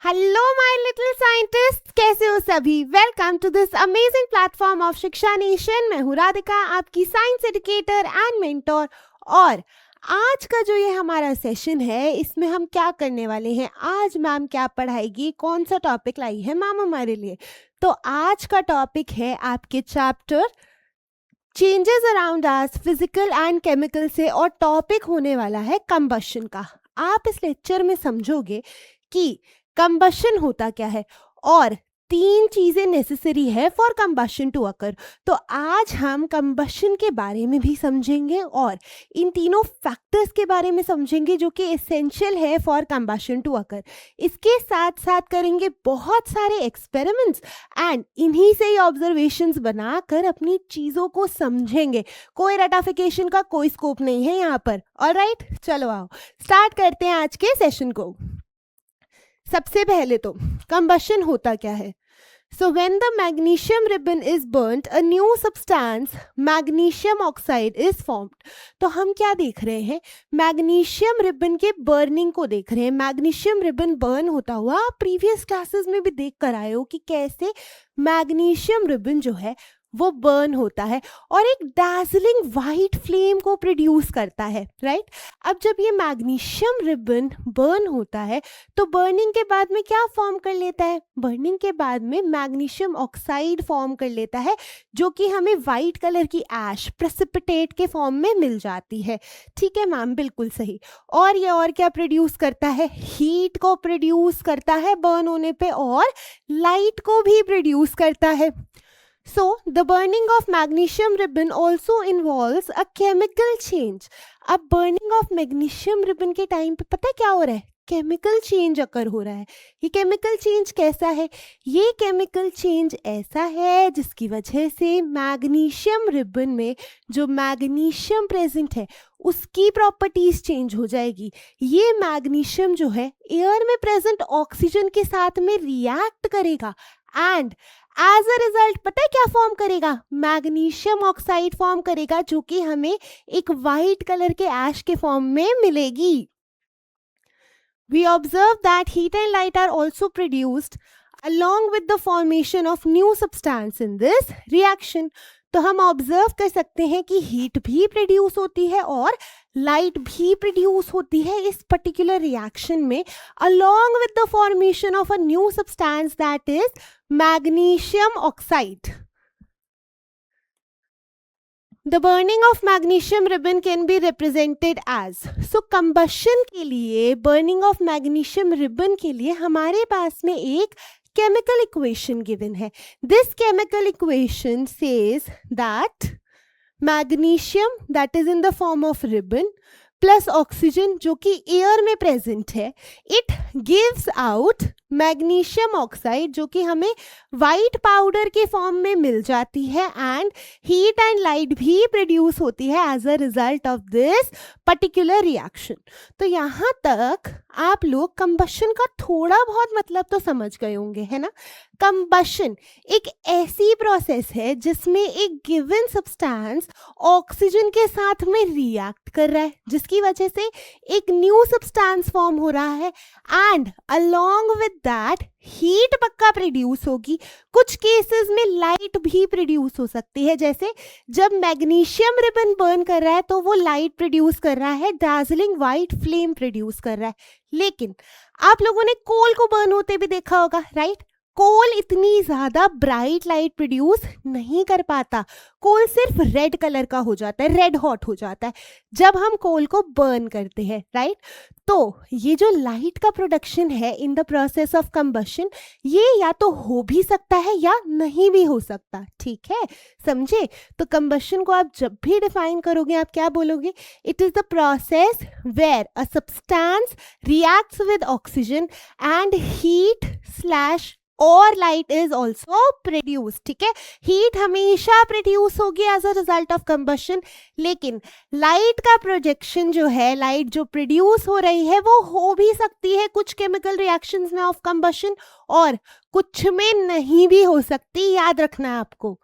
Hello my little scientist, कैसे हो सभी। Welcome to this amazing platform of Shiksha Nation. मैं हूँ राधिका, आपकी साइंस एजुकेटर एंड मेंटोर। और आज का जो ये हमारा सेशन है, इसमें हम क्या करने वाले हैं, आज मैम क्या पढ़ाएगी, कौन सा टॉपिक लाई है मैम हमारे लिए। तो आज का टॉपिक है आपके chapter changes around us physical and chemical से, और टॉपिक होने वाला है कंबशन का। आप इस लेक्चर में समझोगे कि कंबशन होता क्या है और 3 चीजें नेसेसरी है फॉर कंबशन टू अकर। तो आज हम कंबशन के बारे में भी समझेंगे और इन तीनों फैक्टर्स के बारे में समझेंगे जो कि एसेंशियल है फॉर कंबशन टू अकर। इसके साथ साथ करेंगे बहुत सारे एक्सपेरिमेंट्स एंड इन्हीं से ही ऑब्जर्वेशंस बनाकर अपनी चीज़ों को समझेंगे। कोई रटाफिकेशन का कोई स्कोप नहीं है यहाँ पर। ऑलराइट, चलो आओ स्टार्ट करते हैं आज के सेशन को। सबसे पहले तो कंबशन होता क्या है। So when the magnesium ribbon is burnt, a new substance, magnesium oxide, is formed. तो हम क्या देख रहे हैं, मैग्नीशियम रिबन के बर्निंग को देख रहे हैं। मैग्नीशियम रिबन बर्न होता हुआ आप प्रीवियस क्लासेस में भी देख कर आए हो कि कैसे मैग्नीशियम रिबन जो है वो बर्न होता है और एक डैजलिंग वाइट फ्लेम को प्रोड्यूस करता है, राइट। अब जब ये मैग्नीशियम रिबन बर्न होता है तो बर्निंग के बाद में क्या फॉर्म कर लेता है, बर्निंग के बाद में मैग्नीशियम ऑक्साइड फॉर्म कर लेता है, जो कि हमें वाइट कलर की ऐश प्रेसिपिटेट के फॉर्म में मिल जाती है। ठीक है मैम, बिल्कुल सही। और ये और क्या प्रोड्यूस करता है, हीट को प्रोड्यूस करता है बर्न होने पे और लाइट को भी प्रोड्यूस करता है। So, the burning of magnesium ribbon also involves a chemical change. अब burning of magnesium ribbon के टाइम पे पता है क्या हो रहा है, केमिकल चेंज अकर हो रहा है। ये केमिकल चेंज कैसा है, ये केमिकल चेंज ऐसा है जिसकी वजह से मैग्नीशियम रिबन में जो मैग्नीशियम प्रेजेंट है उसकी प्रॉपर्टीज चेंज हो जाएगी। ये मैग्नीशियम जो है एयर में प्रेजेंट ऑक्सीजन के साथ में रिएक्ट करेगा एंड एज अ रिजल्ट पता है क्या फॉर्म करेगा, मैग्नीशियम ऑक्साइड फॉर्म करेगा, जो कि हमें एक वाइट कलर के ऐश के फॉर्म में मिलेगी। We observe that heat and light are also produced along with the formation of new substance in this reaction. तो हम ऑब्जर्व कर सकते हैं कि हीट भी प्रोड्यूस होती है और लाइट भी प्रोड्यूस होती है इस पर्टिकुलर रिएक्शन में, along with the formation of a new substance that is magnesium oxide. The burning of magnesium ribbon can be represented as, so combustion के लिए, burning of magnesium ribbon के लिए हमारे पास में एक chemical equation given है. This chemical equation says that magnesium that is in the form of ribbon plus oxygen जो कि एयर में प्रेजेंट है, it gives out magnesium oxide जो कि हमें वाइट पाउडर के फॉर्म में मिल जाती है एंड हीट एंड लाइट भी प्रोड्यूस होती है as a result of this particular reaction. तो यहाँ तक आप लोग कंबशन का थोड़ा बहुत मतलब तो समझ गए होंगे, है ना। कंबशन एक ऐसी प्रोसेस है जिसमें एक गिवन सब्सटेंस ऑक्सीजन के साथ में रिएक्ट कर रहा है, जिसकी वजह से एक न्यू सब्सटेंस फॉर्म हो रहा है and along with that heat पक्का प्रोड्यूस होगी। कुछ केसेस में लाइट भी प्रोड्यूस हो सकती है, जैसे जब मैग्नीशियम रिबन बर्न कर रहा है तो वो लाइट प्रोड्यूस कर रहा है, डार्जिलिंग वाइट फ्लेम प्रोड्यूस कर रहा है। लेकिन आप लोगों ने कोल को बर्न होते भी देखा होगा, राइट। कोल इतनी ज्यादा ब्राइट लाइट प्रोड्यूस नहीं कर पाता, कोल सिर्फ रेड कलर का हो जाता है, रेड हॉट हो जाता है जब हम कोल को बर्न करते हैं, राइट। तो ये जो लाइट का प्रोडक्शन है in the process of combustion, ये या तो हो भी सकता है या नहीं भी हो सकता, ठीक है, समझे। तो कंबशन को आप जब भी डिफाइन करोगे आप क्या बोलोगे, it is the process where a substance reacts with oxygen and heat slash और लाइट इज ऑल्सो प्रोड्यूस। ठीक है, हीट हमेशा प्रोड्यूस होगी as a result of combustion, लेकिन लाइट का प्रोजेक्शन जो है, लाइट जो प्रोड्यूस हो रही है वो हो भी सकती है कुछ केमिकल रिएक्शंस में ऑफ कंबशन और कुछ में नहीं भी हो सकती, याद रखना है आपको।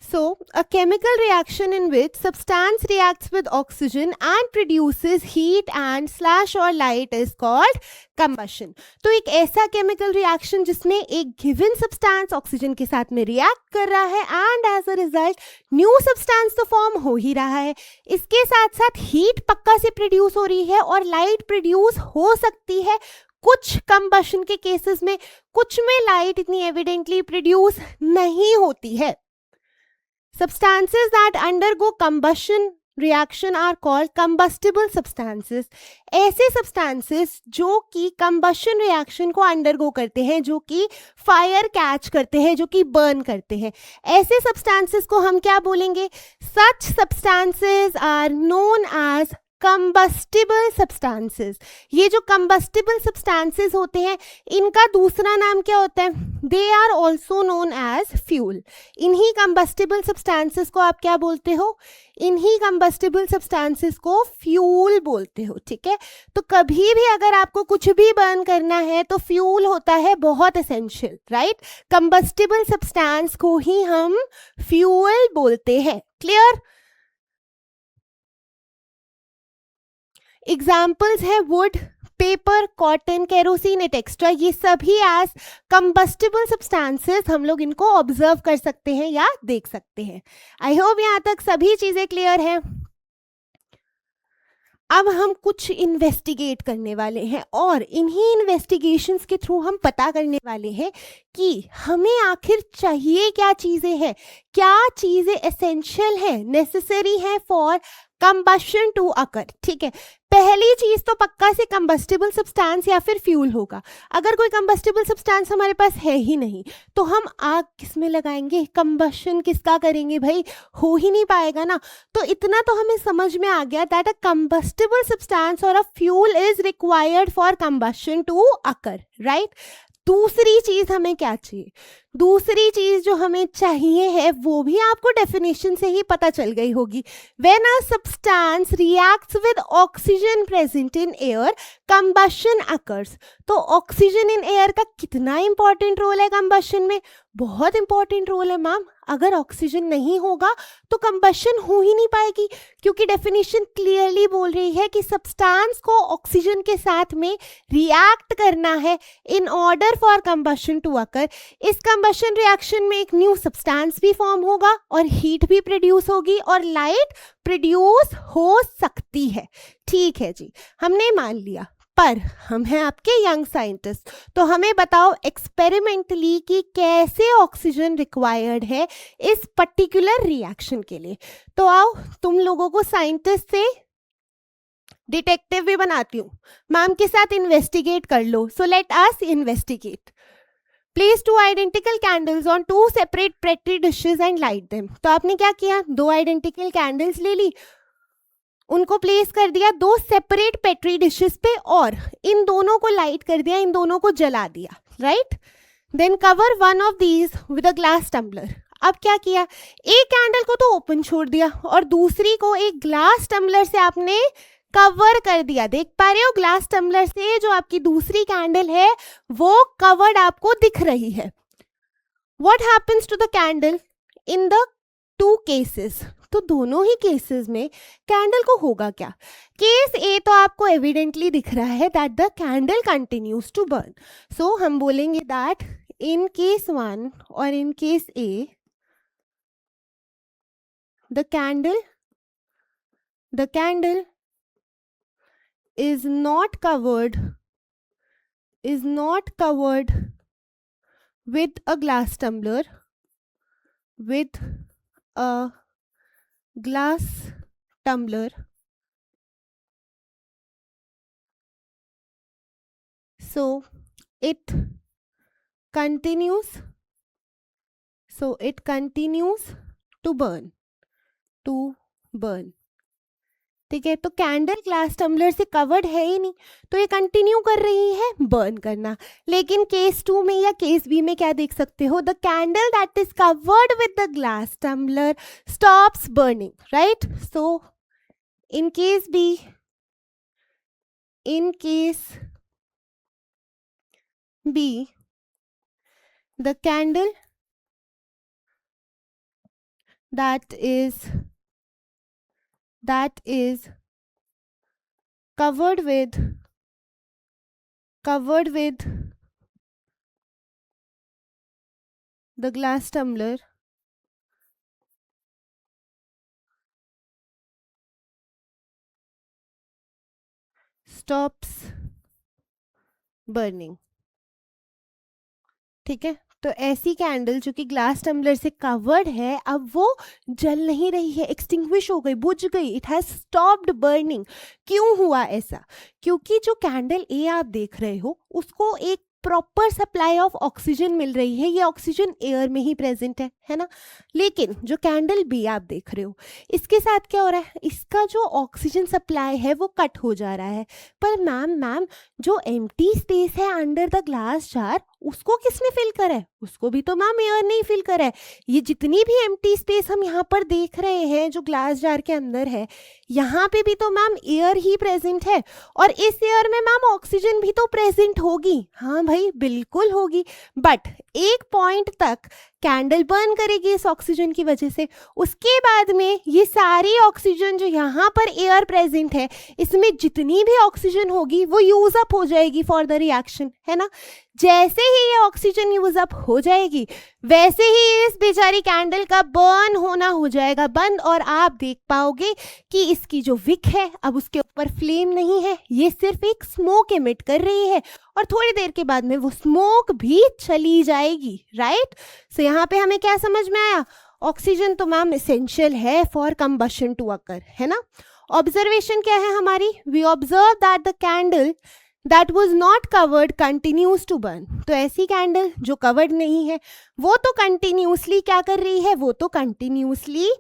So, a chemical reaction in which substance reacts with oxygen and produces heat and slash or light is called combustion. तो एक ऐसा chemical reaction जिसमें एक given substance oxygen के साथ में react कर रहा है and as a result new substance तो form हो ही रहा है, इसके साथ साथ heat पक्का से produce हो रही है और light produce हो सकती है कुछ combustion के cases में, कुछ में light इतनी evidently produce नहीं होती है. Substances that undergo combustion reaction are called combustible substances. ऐसे substances जो कि combustion reaction को undergo करते हैं, जो कि fire catch करते हैं, जो कि burn करते हैं, ऐसे substances को हम क्या बोलेंगे? Such substances are known as combustible substances. ये जो combustible substances होते हैं इनका दूसरा नाम क्या होता है? They are also known as fuel. इन्हीं combustible substances को आप क्या बोलते हो? इन्हीं combustible substances को fuel बोलते हो. ठीक है, तो कभी भी अगर आपको कुछ भी burn करना है तो fuel होता है बहुत essential, right? Combustible substance को ही हम fuel बोलते हैं. Clear? एग्जाम्पल्स है would, paper, cotton, kerosene etcetera. ये सभी एज कंबस्टिबल सब्सटेंसेस हम लोग इनको ऑब्जर्व कर सकते हैं या देख सकते हैं. आई होप यहाँ तक सभी चीजें क्लियर हैं. अब हम कुछ इन्वेस्टिगेट करने वाले हैं और इन्हीं इन्वेस्टिगेशंस के थ्रू हम पता करने वाले हैं कि हमें आखिर चाहिए क्या चीज़ें हैं, क्या चीज़ें एसेंशियल हैं, नेसेसरी हैं फॉर कंबशन टू अकर. ठीक है, पहली चीज तो पक्का से कंबस्टिबल सब्सटेंस या फिर फ्यूल होगा. अगर कोई कंबस्टिबल सब्सटेंस हमारे पास है ही नहीं तो हम आग किस में लगाएंगे, कंबशन किसका करेंगे भाई, हो ही नहीं पाएगा ना. तो इतना तो हमें समझ में आ गया दैट अ कंबस्टिबल सब्सटेंस और a fuel is required for combustion to occur, right. दूसरी चीज हमें क्या चाहिए? दूसरी चीज जो हमें चाहिए है वो भी आपको डेफिनेशन से ही पता चल गई होगी. When a substance reacts with oxygen present in air combustion occurs. तो ऑक्सीजन इन एयर का कितना इंपॉर्टेंट रोल है कंबशन में? बहुत इंपॉर्टेंट रोल है मैम. अगर ऑक्सीजन नहीं होगा तो कंबशन हो ही नहीं पाएगी, क्योंकि डेफिनेशन क्लियरली बोल रही है कि सब्सटेंस को ऑक्सीजन के साथ में रिएक्ट करना है in order for combustion to occur. इस कंबशन रिएक्शन में एक न्यू सब्सटेंस भी फॉर्म होगा और हीट भी प्रोड्यूस होगी और लाइट प्रोड्यूस हो सकती है. ठीक है जी, हमने मान लिया. पर हम हैं आपके यंग साइंटिस्ट, तो हमें बताओ एक्सपेरिमेंटली कि कैसे ऑक्सीजन रिक्वायर्ड है इस पर्टिकुलर रिएक्शन के लिए. तो आओ तुम लोगों को साइंटिस्ट से डिटेक्टिव भी बनाती हूँ, मैम के साथ इन्वेस्टिगेट कर लो. So let us investigate. Place two identical candles on two separate petri dishes and light them. तो आपने क्या किया? दो आइडेंटिकल कैंडल्स ले ली, उनको प्लेस कर दिया दो सेपरेट पेट्री डिशेस पे और इन दोनों को लाइट कर दिया, इन दोनों को जला दिया, right. Then cover one of these with a glass tumbler. अब क्या किया? एक कैंडल को तो ओपन छोड़ दिया और दूसरी को एक ग्लास टम्बलर से आपने कवर कर दिया. देख पा रहे हो, ग्लास टम्बलर से जो आपकी दूसरी कैंडल है वो कवर्ड आपको दिख रही है. What happens to the candle in the two cases? तो दोनों ही केसेस में कैंडल को होगा क्या? केस ए तो आपको एविडेंटली दिख रहा है that the candle continues to burn. So हम बोलेंगे दैट इन केस वन और in case A the candle is not covered with a glass tumbler, so it continues to burn. ठीक है, तो कैंडल ग्लास टम्बलर से covered है ही नहीं तो ये कंटिन्यू कर रही है बर्न करना. लेकिन केस 2 में या केस बी में क्या देख सकते हो? The candle that is covered with the glass tumbler stops burning, right. So in case B the candle that is covered with the glass tumbler stops burning. ठीक है, तो ऐसी कैंडल जो कि ग्लास टम्बलर से कवर्ड है, अब वो जल नहीं रही है, एक्सटिंग्विश हो गई, बुझ गई, इट हैज स्टॉप्ड बर्निंग. क्यों हुआ ऐसा? क्योंकि जो कैंडल ए आप देख रहे हो उसको एक प्रॉपर सप्लाई ऑफ ऑक्सीजन मिल रही है. ये ऑक्सीजन एयर में ही प्रेजेंट है ना. लेकिन जो कैंडल बी आप देख रहे हो इसके साथ क्या हो रहा है, इसका जो ऑक्सीजन सप्लाई है वो कट हो जा रहा है. पर मैम जो एम्प्टी स्पेस है अंडर द ग्लास जार उसको किसने फिल करा है? उसको भी तो मैम एयर नहीं फिल करा है. ये जितनी भी एम्प्टी स्पेस हम यहाँ पर देख रहे हैं जो ग्लास जार के अंदर है, यहाँ पे भी तो मैम एयर ही प्रेजेंट है. और इस एयर में मैम ऑक्सीजन भी तो प्रेजेंट होगी. हाँ भाई बिल्कुल होगी, बट एक पॉइंट तक कैंडल बर्न करेगी इस ऑक्सीजन की वजह से. उसके बाद में ये सारी ऑक्सीजन जो यहाँ पर एयर प्रेजेंट है इसमें जितनी भी ऑक्सीजन होगी वो यूज अप हो जाएगी फॉर द रिएक्शन, है ना. जैसे ही ये ऑक्सीजन यूज अप हो जाएगी वैसे ही इस बेचारी कैंडल का बर्न होना हो जाएगा बंद. और आप देख पाओगे कि इसकी जो विक है अब उसके ऊपर फ्लेम नहीं है, ये सिर्फ एक स्मोक एमिट कर रही है और थोड़ी देर के बाद में वो स्मोक भी चली जाएगी. राइट. सो यहाँ पे हमें क्या समझ में आया? ऑक्सीजन तो मैम एसेंशियल है फॉर कंबशन टू अकर, है ना. ऑब्जर्वेशन क्या है हमारी? We observe that the candle that was not covered continues to burn. तो ऐसी कैंडल जो कवर्ड नहीं है वो तो कंटिन्यूसली क्या कर रही है? वो तो कंटिन्यूसली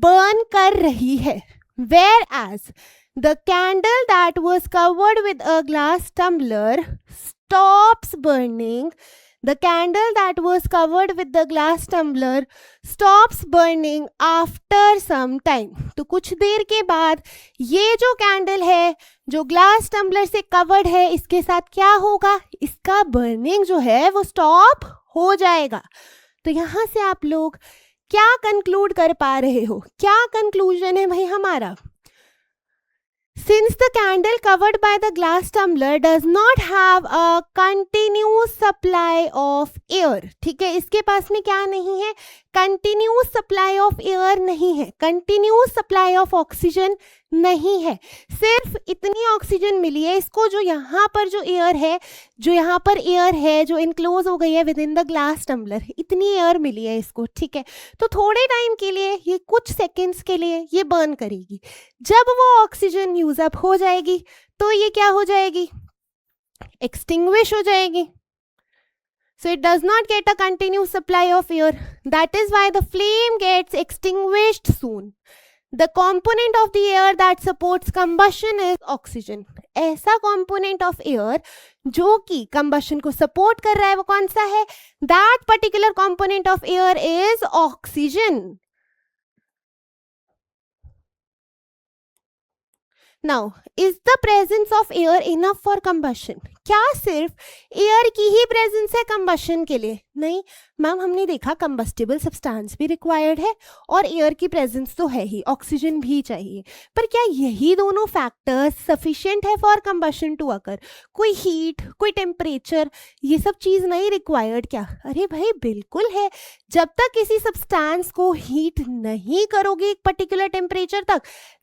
बर्न कर रही है. Whereas the candle that was covered with a glass tumbler stops burning. The candle that was covered with the glass tumbler stops burning after some time. तो कुछ देर के बाद ये जो कैंडल है जो ग्लास टम्बलर से कवर्ड है इसके साथ क्या होगा? इसका बर्निंग जो है वो स्टॉप हो जाएगा. तो यहाँ से आप लोग क्या कंक्लूड कर पा रहे हो? क्या कंक्लूजन है भाई हमारा? Since the candle covered by the glass tumbler does not have a continuous supply of air, ठीक है, इसके पास में क्या नहीं है? कंटिन्यूस सप्लाई ऑफ एयर नहीं है, कंटिन्यूस सप्लाई ऑफ ऑक्सीजन नहीं है. सिर्फ इतनी ऑक्सीजन मिली है इसको जो यहाँ पर जो एयर है, जो यहाँ पर एयर है जो इनक्लोज हो गई है with in the glass tumbler, इतनी एयर मिली है इसको. ठीक है, तो थोड़े टाइम के लिए, ये कुछ सेकेंड्स के लिए ये बर्न करेगी. जब वो ऑक्सीजन यूज अप हो जाएगी तो ये क्या हो जाएगी? एक्सटिंग्विश हो जाएगी. So it does not get a continuous supply of air. That is why the flame gets extinguished soon. The component of the air that supports combustion is oxygen. ऐसा component of air जो कि combustion को support कर रहा है वो कौन सा है? That particular component of air is oxygen. Now, is the presence of air enough for combustion? क्या सिर्फ एयर की ही प्रेजेंस है कंबशन के लिए? नहीं मैम, हमने देखा कंबस्टिबल सब्सटेंस भी रिक्वायर्ड है और एयर की प्रेजेंस तो है ही, ऑक्सीजन भी चाहिए. पर क्या यही दोनों फैक्टर्स सफिशिएंट है फॉर कंबशन टू अकर? कोई हीट, कोई टेम्परेचर, ये सब चीज़ नहीं रिक्वायर्ड क्या? अरे भाई बिल्कुल है. जब तक किसी सब्सटेंस को हीट नहीं करोगे एक पर्टिकुलर टेम्परेचर तक,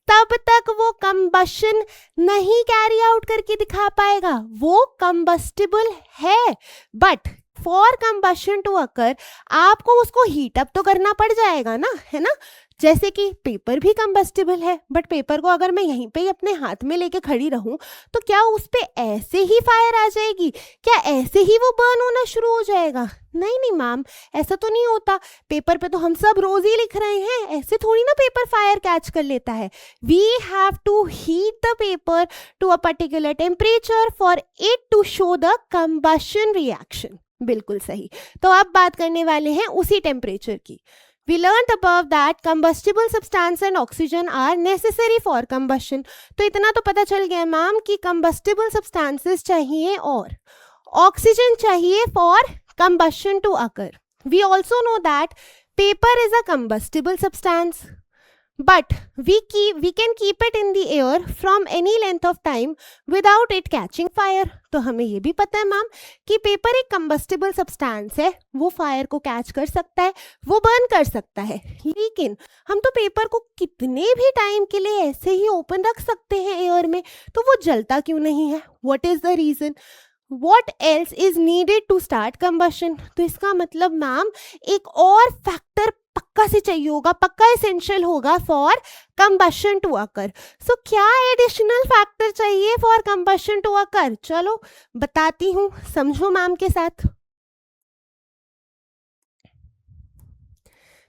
तब तक वो कंबशन नहीं कैरी आउट करके दिखा पाएगा. वो कंबस्टिबल है, but for combustion to occur आपको उसको हीट अप तो करना पड़ जाएगा ना, है ना. जैसे कि पेपर भी कंबस्टिबल है, बट पेपर को अगर मैं यहीं पे ही अपने हाथ में लेके खड़ी रहूं तो क्या उस पे ऐसे ही फायर आ जाएगी? क्या ऐसे ही वो बर्न होना शुरू हो जाएगा? नहीं नहीं मैम, ऐसा तो नहीं होता. पेपर पे तो हम सब रोज ही लिख रहे हैं, ऐसे थोड़ी ना पेपर फायर कैच कर लेता है. We have to heat the paper to a particular temperature for it to show the combustion reaction. बिल्कुल सही. तो अब बात करने वाले हैं उसी टेम्परेचर की. We learned above that combustible substance and oxygen are necessary for combustion. तो इतना तो पता चल गया मैम कि combustible substances चाहिए और oxygen चाहिए for combustion to occur. We also know that paper is a combustible substance, but we can keep it in the air from any length of time without it catching fire. तो हमें ये भी पता है ma'am कि paper एक combustible substance है, वो फायर को कैच कर सकता है, वो बर्न कर सकता है, लेकिन हम तो पेपर को कितने भी टाइम के लिए ऐसे ही ओपन रख सकते हैं एयर में, तो वो जलता क्यों नहीं है? What is the reason? What else is needed to start combustion? तो इसका मतलब मैम एक और फैक्टर पक्का से चाहिए होगा, पक्का एसेंशियल होगा फॉर कंबशन टू अकर. सो क्या एडिशनल फैक्टर चाहिए फॉर कंबशन टू अकर? चलो बताती हूँ, समझो मैम के साथ.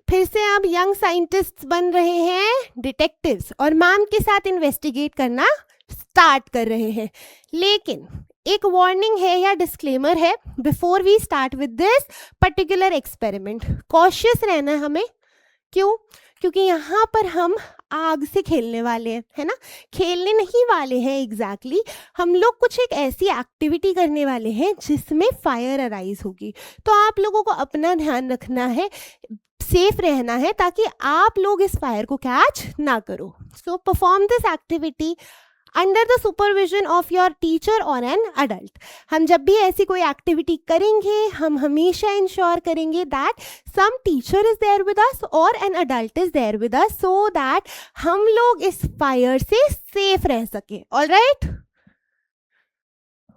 फिर से अब यंग साइंटिस्ट्स बन रहे हैं डिटेक्टिव्स और मैम के साथ इन्वेस्टिगेट करना स्टार्ट कर रहे हैं. लेकिन एक वार्निंग है या डिस्क्लेमर है before we start with this particular experiment. Cautious रहना है हमें. क्यों? क्योंकि यहाँ पर हम आग से खेलने वाले हैं, है ना? खेलने नहीं वाले हैं एग्जैक्टली, हम लोग कुछ एक ऐसी एक्टिविटी करने वाले हैं जिसमें फायर अराइज होगी. तो आप लोगों को अपना ध्यान रखना है, सेफ रहना है, ताकि आप लोग इस फायर को कैच ना करो. So perform this activity under the supervision of your teacher और एन अडल्ट. हम जब भी ऐसी कोई एक्टिविटी करेंगे हम हमेशा इंश्योर करेंगे that some teacher is there with us और an adult is there with us, so that हम लोग इस फायर से सेफ रह सके. Alright,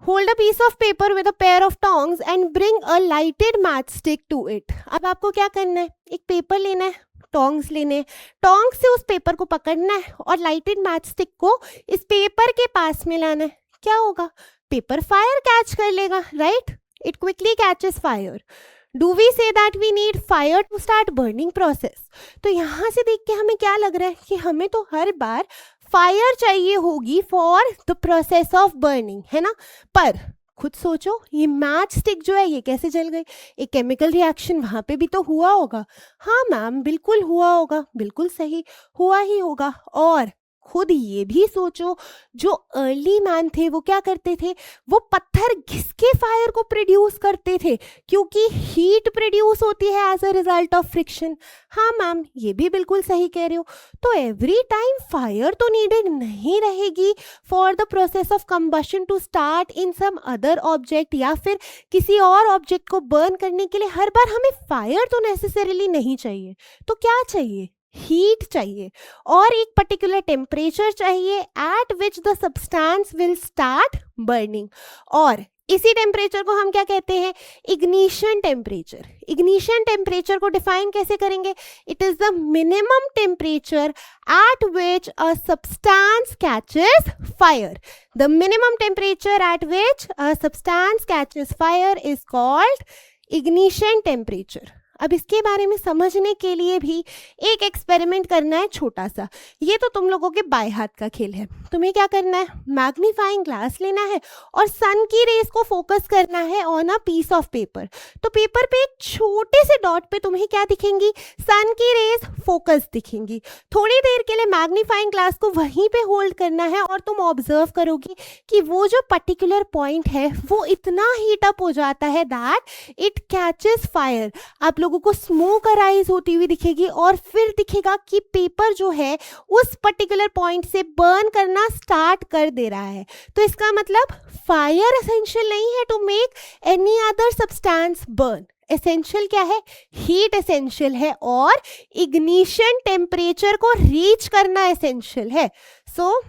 hold a piece of paper with a pair of tongs and bring a lighted match stick to it. अब आपको क्या करना है? एक पेपर लेना है, टोंग्स लेने, टोंग से उस पेपर को पकड़ना है और लाइटेड मैच स्टिक को इस पेपर के पास में लाना है. क्या होगा? पेपर फायर कैच कर लेगा, right? It quickly catches fire. Do we say that we need fire to start burning process? तो यहाँ से देख के हमें क्या लग रहा है कि हमें तो हर बार फायर चाहिए होगी for the process of burning, है ना? पर खुद सोचो, ये मैच स्टिक जो है ये कैसे जल गई? एक केमिकल रिएक्शन वहाँ पे भी तो हुआ होगा. हाँ मैम, बिल्कुल हुआ होगा, बिल्कुल सही, हुआ ही होगा. और खुद ये भी सोचो, जो अर्ली मैन थे वो क्या करते थे? वो पत्थर घिस के फायर को प्रोड्यूस करते थे, क्योंकि हीट प्रोड्यूस होती है as a result of friction. हाँ मैम, ये भी बिल्कुल सही कह रहे हो. तो एवरी टाइम फायर तो नीडेड नहीं रहेगी for the process of combustion to start in some other object, या फिर किसी और ऑब्जेक्ट को बर्न करने के लिए हर बार हमें फायर तो नेसेसरीली नहीं चाहिए. तो क्या चाहिए? हीट चाहिए और एक पर्टिकुलर टेम्परेचर चाहिए eight which the substance will start burning. और इसी टेम्परेचर को हम क्या कहते हैं? Ignition temperature. इग्निशन टेम्परेचर को डिफाइन कैसे करेंगे? It is the minimum temperature at which a substance catches fire. The minimum temperature at which a substance catches fire is called ignition temperature. अब इसके बारे में समझने के लिए भी एक एक्सपेरिमेंट करना है छोटा सा. ये तो तुम लोगों के बाएं हाथ का खेल है. तुम्हें क्या करना है? मैग्नीफाइंग ग्लास लेना है और सन की रेस को फोकस करना है on a piece of paper. तो पेपर पे एक छोटे से डॉट पे तुम्हें क्या दिखेंगी? सन की रेस फोकस दिखेंगी. थोड़ी देर के लिए मैग्नीफाइंग ग्लास को वहीं पे होल्ड करना है और तुम ऑब्जर्व करोगी कि वो जो पर्टिकुलर पॉइंट है वो इतना हीट अप हो जाता है दैट इट कैचेस फायर. आप लोगों को स्मोक अराइज होती हुई दिखेगी और फिर दिखेगा कि पेपर जो है उस पर्टिकुलर पॉइंट से बर्न करना स्टार्ट कर दे रहा है. तो इसका मतलब फायर एसेंशियल नहीं है to make any other substance burn. Essential क्या है? हीट एसेंशियल है और इग्निशन टेम्परेचर को रीच करना एसेंशियल है. So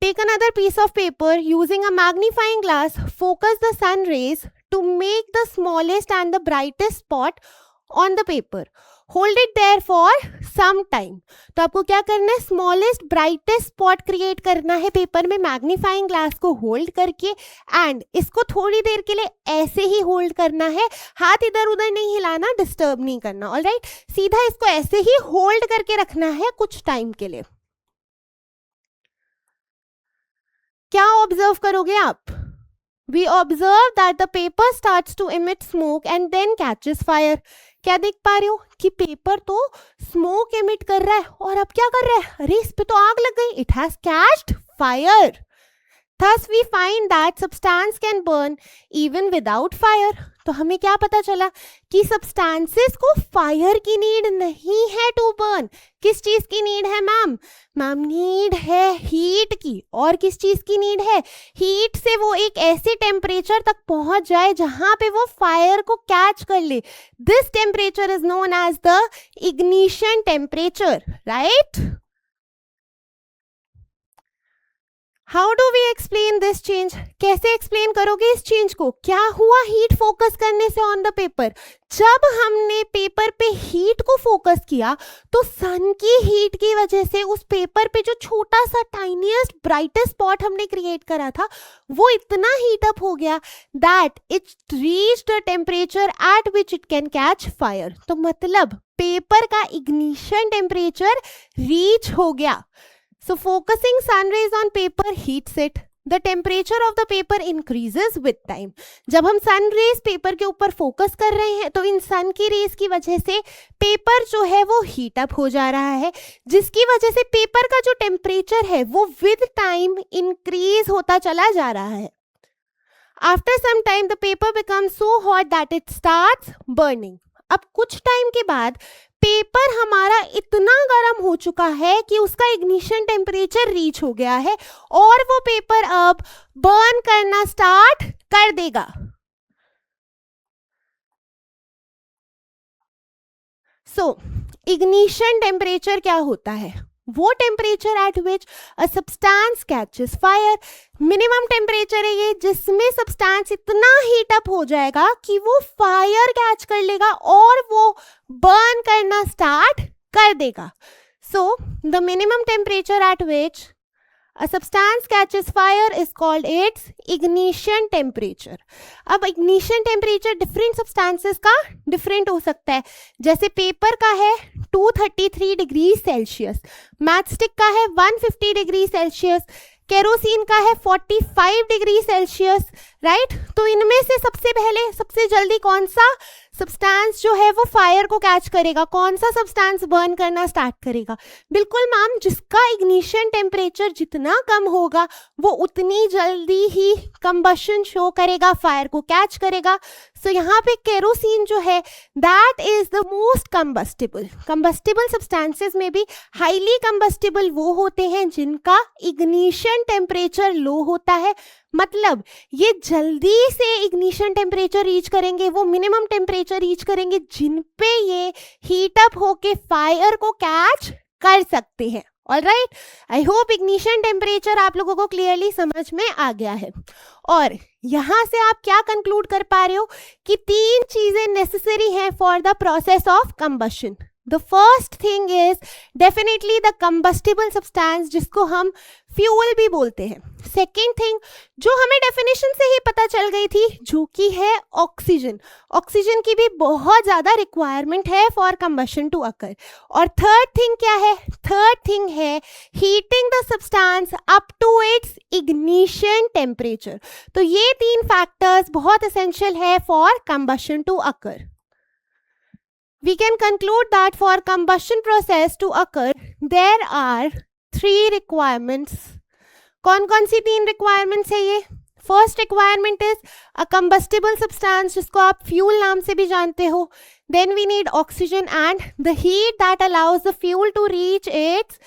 take another piece of paper using a magnifying glass, focus the sun rays to make the smallest and the brightest spot on the paper. Hold it there for some time. तो आपको क्या करना है? Smallest brightest spot create करना है paper में magnifying glass को hold करके, एंड इसको थोड़ी देर के लिए ऐसे ही होल्ड करना है. हाथ इधर उधर नहीं हिलाना, डिस्टर्ब नहीं करना. ऑलराइट, सीधा इसको ऐसे ही होल्ड करके रखना है कुछ टाइम के लिए. क्या ऑब्जर्व करोगे आप? We observe that the paper starts to emit smoke and then catches fire. क्या देख पा रहे हो कि पेपर तो स्मोक इमिट कर रहा है और अब क्या कर रहा है? अरे इस पे तो आग लग गई. It has catched fire. Thus we find that substance can burn even without fire. तो हमें क्या पता चला कि सब्सटेंसेस को फायर की नीड नहीं है टू बर्न। किस चीज की नीड है मैम? मैम नीड है हीट की। और किस चीज की नीड है? हीट से वो एक ऐसे टेम्परेचर तक पहुंच जाए जहां पे वो फायर को कैच कर ले। This temperature is known as the ignition temperature, right? How do we explain this change? कैसे एक्सप्लेन करोगे इस चेंज को? क्या हुआ हीट फोकस करने से ऑन द पेपर? जब हमने पेपर पे हीट को फोकस किया तो सन की हीट की वजह से उस पेपर पे जो छोटा सा टाइनीएस्ट ब्राइटेस्ट स्पॉट हमने क्रिएट करा था वो इतना हीट अप हो गया that it reached the temperature at which it can catch fire. तो मतलब पेपर का इग्निशन टेम्परेचर रीच हो गया। So focusing sun rays on paper heats it. The temperature of the paper increases with time. जब हम sun rays paper के ऊपर focus कर रहे हैं तो इन सन की रेज की वजह से पेपर जो है वो हीट अप हो जा रहा है, जिसकी वजह से पेपर का जो टेम्परेचर है वो विद टाइम इंक्रीज होता चला जा रहा है। After some time the paper becomes so hot that it starts burning. अब कुछ टाइम के बाद पेपर हमारा इतना गर्म हो चुका है कि उसका इग्निशन टेम्परेचर रीच हो गया है और वो पेपर अब बर्न करना स्टार्ट कर देगा। सो इग्निशन टेम्परेचर क्या होता है? वो temperature at which a substance catches fire. Minimum temperature है ये जिसमें सब्सटेंस इतना हीट अप हो जाएगा कि वो फायर कैच कर लेगा और वो बर्न करना स्टार्ट कर देगा। So the minimum temperature at which a substance catches fire is called its ignition temperature. अब ignition temperature different substances का different हो सकता है, जैसे पेपर का है 233 डिग्री सेल्सियस, मैचस्टिक का है 150 डिग्री सेल्सियस, केरोसिन का है 45 डिग्री सेल्सियस, राइट? तो इनमें से सबसे पहले सबसे जल्दी कौन सा सब्सटेंस जो है वो फायर को कैच करेगा, कौन सा सब्सटेंस बर्न करना स्टार्ट करेगा? बिल्कुल मैम, जिसका इग्निशन टेम्परेचर जितना कम होगा वो उतनी जल्दी ही कंबशन शो करेगा, फायर को कैच करेगा। सो यहाँ पे केरोसिन जो है that is the most combustible. Combustible substances में भी हाईली कंबस्टिबल वो होते हैं जिनका इग्निशन टेम्परेचर लो होता है, मतलब ये जल्दी से इग्निशन टेम्परेचर रीच करेंगे, वो मिनिमम टेम्परेचर रीच करेंगे जिन पे ये हीट अप होके फायर को कैच कर सकते हैं। Alright, I hope ignition temperature आप लोगों को क्लियरली समझ में आ गया है। और यहाँ से आप क्या कंक्लूड कर पा रहे हो कि 3 चीजें नेसेसरी हैं for the process of combustion. The first thing is definitely the combustible substance जिसको हम फ्यूल भी बोलते हैं। सेकेंड थिंग जो हमें डेफिनेशन से ही पता चल गई थी जो कि है ऑक्सीजन। ऑक्सीजन की भी बहुत ज़्यादा रिक्वायरमेंट है फॉर कंबशन टू अकर। और थर्ड थिंग क्या है? थर्ड थिंग है heating the substance up to its ignition temperature. तो ये 3 फैक्टर्स बहुत एसेंशियल है for combustion to occur. We can conclude that for combustion process to occur, there are 3 requirements. कौन सी 3 requirements है ये? First requirement is a combustible substance जिसको आप fuel नाम से भी जानते हो. Then we need oxygen and the heat that allows the fuel to reach its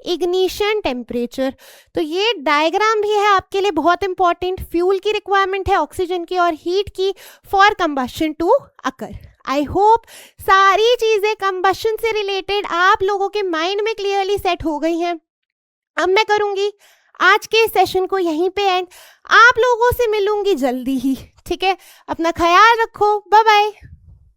ignition temperature. तो ये डायग्राम भी है आपके लिए बहुत इंपॉर्टेंट। फ्यूल की रिक्वायरमेंट है ऑक्सीजन की और हीट की for combustion to occur. I hope सारी चीजें कंबशन से रिलेटेड आप लोगों के माइंड में क्लियरली सेट हो गई हैं। अब मैं करूंगी आज के सेशन को यहीं पे एंड। आप लोगों से मिलूंगी जल्दी ही, ठीक है? अपना ख्याल रखो, बाय बाय।